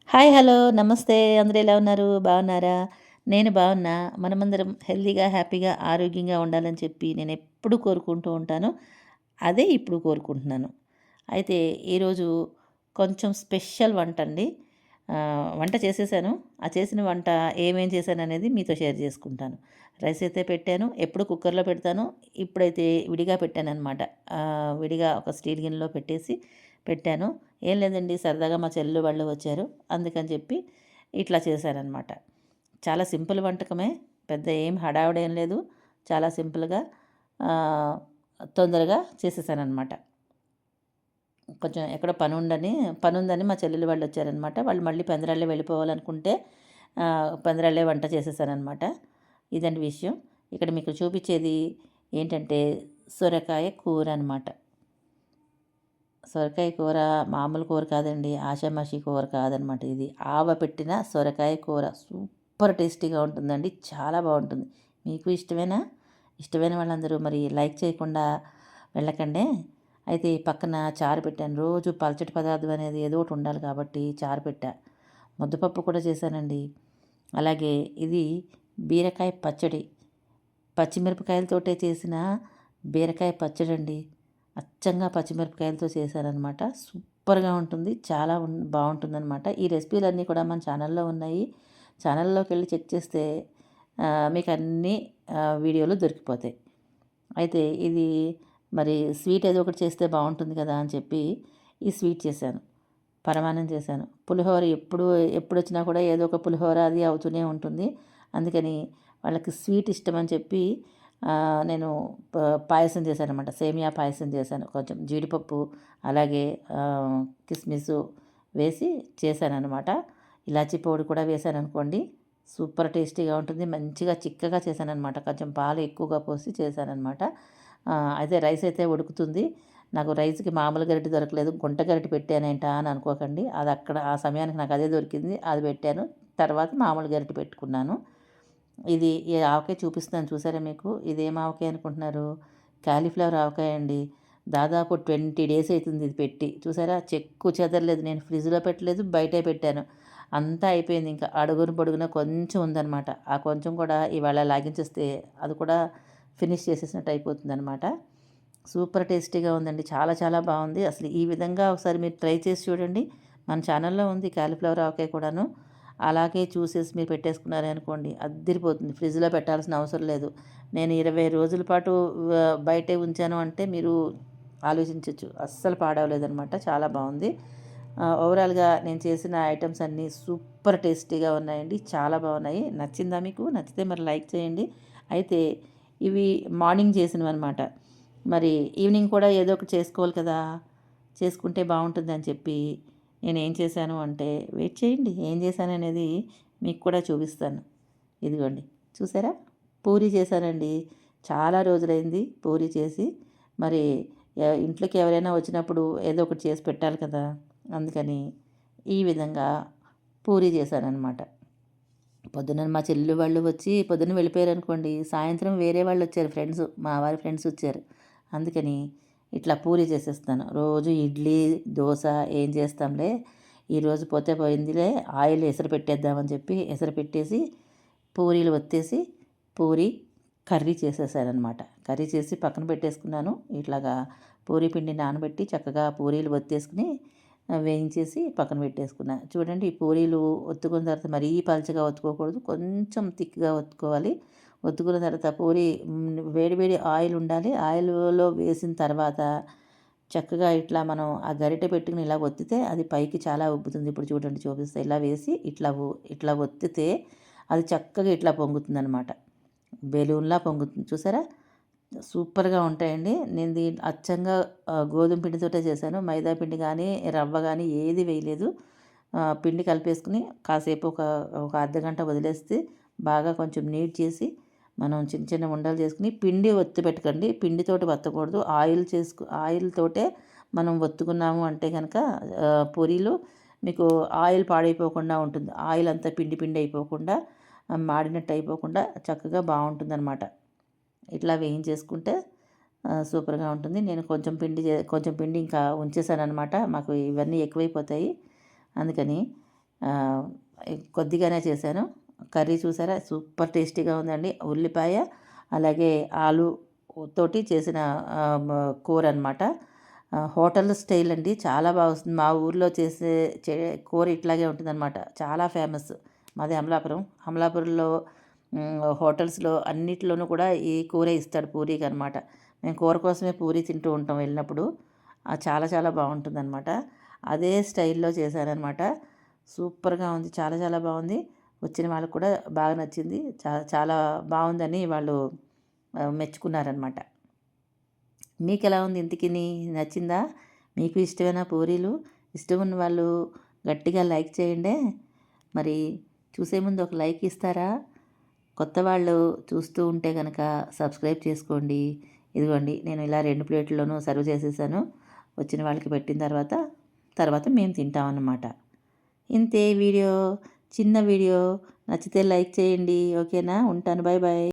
Hi! Hello! నమస్తే. అందరూ ఎలా ఉన్నారు? బాగున్నారా? నేను బాగున్నా. మనమందరం హెల్తీగా, హ్యాపీగా, ఆరోగ్యంగా ఉండాలని చెప్పి నేనెప్పుడూ కోరుకుంటూ ఉంటాను. అదే ఇప్పుడు కోరుకుంటున్నాను. అయితే ఈరోజు కొంచెం స్పెషల్ వంటండి. వంట చేసేసాను. ఆ చేసిన వంట ఏమేం చేశాననేది మీతో షేర్ చేసుకుంటాను. రైస్ అయితే పెట్టాను. ఎప్పుడు కుక్కర్‌లో పెడతాను. ఇప్పుడైతే విడిగా పెట్టాననమాట. విడిగా ఒక స్టీల్ గిన్నెలో పెట్టాను. ఏం లేదండి, సరదాగా మా చెల్లెలు వాళ్ళు వచ్చారు. అందుకని చెప్పి ఇట్లా చేశాననమాట. చాలా సింపుల్ వంటకమే. పెద్ద ఏం హడావిడేం లేదు. చాలా సింపుల్‌గా ఆహ్, తొందరగా చేసేసాననమాట. కొంచెం ఎక్కడో పనుందని మా చెల్లెలు వాళ్ళు వచ్చారనమాట. వాళ్ళు మళ్ళీ పెందరాళ్ళే వెళ్ళిపోవాలనుకుంటే పెందరాళ్ళే వంట చేసేసాననమాట. ఇదండి విషయం. ఇక్కడ మీకు చూపిచ్చేది ఏంటంటే సొరకాయ కూర అనమాట. సొరకాయ కూర మామూలు కూర కాదండి. ఆషామాషీ కూర కాదనమాట ఇది. పెట్టిన సొరకాయ కూర సూపర్ టేస్టీగా ఉంటుందండి. చాలా బావుంటుంది. మీకు ఇష్టమేనా? ఇష్టమైన వాళ్ళందరూ మరి లైక్ చేయకుండా వెళ్ళకండే. అయితే ఈ పక్కన చారు పెట్టాను. రోజు పలచటి పదార్థం అనేది ఏదో ఒకటి ఉండాలి కాబట్టి చారు పెట్టా. ముద్దపప్పు కూడా చేశానండి. అలాగే ఇది బీరకాయ పచ్చడి. పచ్చిమిరపకాయలతోటే చేసిన బీరకాయ పచ్చడండి. అచ్చంగా పచ్చిమిరపకాయలతో చేశారనమాట. సూపర్‌గా ఉంటుంది. చాలా బావుంటుందనమాట. ఈ రెసిపీలన్నీ కూడా మన ఛానల్‌లో ఉన్నాయి. ఛానల్‌లోకెళ్ళి చెక్ చేస్తే మీకన్నీ వీడియోలు దొరికిపోతాయి. అయితే ఇది మరి స్వీట్ ఏదో ఒకటి చేస్తే బావుంటుంది కదా అని చెప్పి ఈ స్వీట్ చేశాను. పరమాన్నం చేశాను. పులిహోర ఎప్పుడొచ్చినా కూడా ఏదో ఒక పులిహోర అది అవుతూనే ఉంటుంది. అందుకని వాళ్ళకి స్వీట్ ఇష్టమని చెప్పి నేను ప పాయసం చేశాననమాట. సేమియా పాయసం చేశాను. కొంచెం జీడిపప్పు అలాగే కిస్మిసు వేసి చేశాననమాట. ఇలాచీ పౌడర్ కూడా వేశాననుకోండి. సూపర్ టేస్టీగా ఉంటుంది. మంచిగా చిక్కగా చేశాననమాట. కొంచెం పాలు ఎక్కువగా పోసి చేశాననమాట. అయితే రైస్ అయితే ఉడుకుతుంది. నాకు రైస్‌కి మామూలు గరిటె దొరకలేదు. గుంట గరిటె పెట్టానేంటా అని అనుకోకండి. అది అక్కడ ఆ సమయానికి నాకు అదే దొరికింది. అది పెట్టాను. తర్వాత మామూలు గరిటె పెట్టుకున్నాను. ఇది ఈ ఆవకాయ చూపిస్తున్నాను చూసారా మీకు? ఇదేం ఆవకాయ అనుకుంటున్నారు? కాలీఫ్లవర్ ఆవకాయ అండి. దాదాపు 20 డేస్ అయితుంది ఇది పెట్టి. చూసారా చెక్కు చెదరలేదు. నేను ఫ్రిడ్జ్‌లో పెట్టలేదు. బయటే పెట్టాను. అంతా అయిపోయింది ఇంకా. అడుగున పొడుగున కొంచెం ఉందనమాట. ఆ కొంచెం కూడా ఇవాళ లాగించేస్తే అది కూడా ఫినిష్ చేసేసినట్టు అయిపోతుందనమాట. సూపర్ టేస్టీగా ఉందండి. చాలా చాలా బావుంది. అసలు ఈ విధంగా ఒకసారి మీరు ట్రై చేసి చూడండి. మన ఛానల్‌లో ఉంది కాలీఫ్లవర్ ఆవకాయ కూడాను. అలాగే చూసేసి మీరు పెట్టేసుకున్నారనుకోండి అద్దిరిపోతుంది. ఫ్రిడ్జ్‌లో పెట్టాల్సిన అవసరం లేదు. నేను 20 రోజుల పాటు బయటే ఉంచాను అంటే మీరు ఆలోచించొచ్చు. అస్సలు పాడవలేదనమాట. చాలా బావుంది. ఓవరాల్‌గా నేను చేసిన ఐటెమ్స్ అన్నీ సూపర్ టేస్టీగా ఉన్నాయండి. చాలా బాగున్నాయి. నచ్చిందా మీకు? నచ్చితే మరి లైక్ చేయండి. అయితే ఇవి మార్నింగ్ చేసినవనమాట. మరి ఈవినింగ్ కూడా ఏదో ఒకటి చేసుకోవాలి కదా! చేసుకుంటే బావుంటుందని చెప్పి నేనేం చేశాను అంటే వెయిట్ చేయండి. ఏం చేశాననేది మీకు కూడా చూపిస్తాను. ఇదిగోండి చూసారా? పూరి చేశానండి. చాలా రోజులైంది పూరి చేసి. మరి ఇంట్లోకి ఎవరైనా వచ్చినప్పుడు ఏదో ఒకటి చేసి పెట్టాలి కదా! అందుకని ఈ విధంగా పూరి చేశాననమాట. పొద్దున మా చెల్లి వాళ్ళు వచ్చి పొద్దున్న వెళ్ళిపోయారనుకోండి, సాయంత్రం వేరే వాళ్ళొచ్చారు ఫ్రెండ్స్, మా వారి ఫ్రెండ్స్ వచ్చారు. అందుకని ఇట్లా పూరి చేసేస్తాను. రోజు ఇడ్లీ, దోస ఏం చేస్తాంలే, ఈరోజు పోతే పోయిందిలే ఆయిల్ ఎసరు పెట్టేద్దామని చెప్పి ఎసరు పెట్టేసి పూరీలు ఒత్తేసి పూరి కర్రీ చేసేసాననమాట. కర్రీ చేసి పక్కన పెట్టేసుకున్నాను. ఇట్లాగా పూరీ పిండి నానబెట్టి చక్కగా పూరీలు ఒత్తేసుకుని వేయించేసి పక్కన పెట్టేసుకున్నా. చూడండి ఈ పూరీలు ఒత్తుకున్న తర్వాత మరీ పలచగా ఒత్తుకోకూడదు. కొంచెం థిక్‌గా ఒత్తుకోవాలి. ఒత్తుకున్న తర్వాత పూరి వేడి వేడి ఆయిల్ ఉండాలి. ఆయిల్‌లో వేసిన తర్వాత చక్కగా ఇట్లా మనం ఆ గరిటె పెట్టుకుని ఇలా ఒత్తితే అది పైకి చాలా ఉబ్బుతుంది. ఇప్పుడు చూడండి చూపిస్తా. ఇలా వేసి ఇట్లా ఒత్తితే అది చక్కగా ఇట్లా పొంగుతుందనమాట. బెలూన్‌లా పొంగుతుంది. చూసారా? సూపర్‌గా ఉంటాయండి. నేను అచ్చంగా గోధుమ పిండితోటే చేశాను. మైదా పిండి గానీ, రవ్వ గానీ ఏది వేయలేదు. పిండి కలిపేసుకొని కాసేపు ఒక అర్ధగంట వదిలేస్తే బాగా కొంచెం నీట్ చేసి మనం చిన్న చిన్న ఉండలు చేసుకొని పిండి ఒత్తి పెట్టకండి. పిండితోటి వత్తకూడదు. ఆయిల్ తోటే మనం ఒత్తుకున్నాము అంటే గనక పూరీలు మీకు ఆయిల్ పాడైపోకుండా ఉంటుంది. ఆయిల్ అంతా పిండి పిండి అయిపోకుండా మాడినట్టు అయిపోకుండా చక్కగా బావుంటుందనమాట. ఇట్లా వేయించేసుకుంటే సూపర్‌గా ఉంటుంది. నేను కొంచెం పిండి ఇంకా ఉంచేసాననమాట. మాకు ఇవన్నీ ఎక్కువైపోతాయి. అందుకని కొద్దిగానే చేశాను. కర్రీ చూసారా సూపర్ టేస్టీగా ఉందండి. ఉల్లిపాయ అలాగే ఆలు తోటి చేసిన కూర అనమాట. హోటల్ స్టైల్ అండి. చాలా బాగా వస్తుంది. మా ఊర్లో చేసే కూర ఇట్లాగే ఉంటుందన్నమాట. చాలా ఫేమస్. మాది అమలాపురం. అమలాపురంలో హోటల్స్‌లో అన్నిట్లోనూ కూడా ఈ కూరే ఇస్తాడు పూరీకి అనమాట. మేము కూర కోసమే పూరీ తింటూ ఉంటాం వెళ్ళినప్పుడు. చాలా చాలా బాగుంటుందన్నమాట. అదే స్టైల్‌లో చేశాననమాట. సూపర్‌గా ఉంది. చాలా చాలా బాగుంది. వచ్చిన వాళ్ళకి కూడా బాగా నచ్చింది. చాలా బాగుందని వాళ్ళు మెచ్చుకున్నారనమాట. మీకెలా ఉంది ఇంతకిని? నచ్చిందా? మీకు ఇష్టమేనా పూరీలు? ఇష్టం ఉన్న వాళ్ళు గట్టిగా లైక్ చేయండే. మరి చూసే ముందు ఒక లైక్ ఇస్తారా? కొత్త వాళ్ళు చూస్తూ ఉంటే గనక సబ్స్క్రైబ్ చేసుకోండి. ఇదిగోండి నేను ఇలా 2 ప్లేట్‌ల్లోనూ సర్వ్ చేసేసాను. వచ్చిన వాళ్ళకి పెట్టిన తర్వాత మేము తింటామన్నమాట. ఇంతే వీడియో. చిన్న వీడియో. నచ్చితే లైక్ చేయండి. ఓకేనా? ఉంటాను. Bye bye.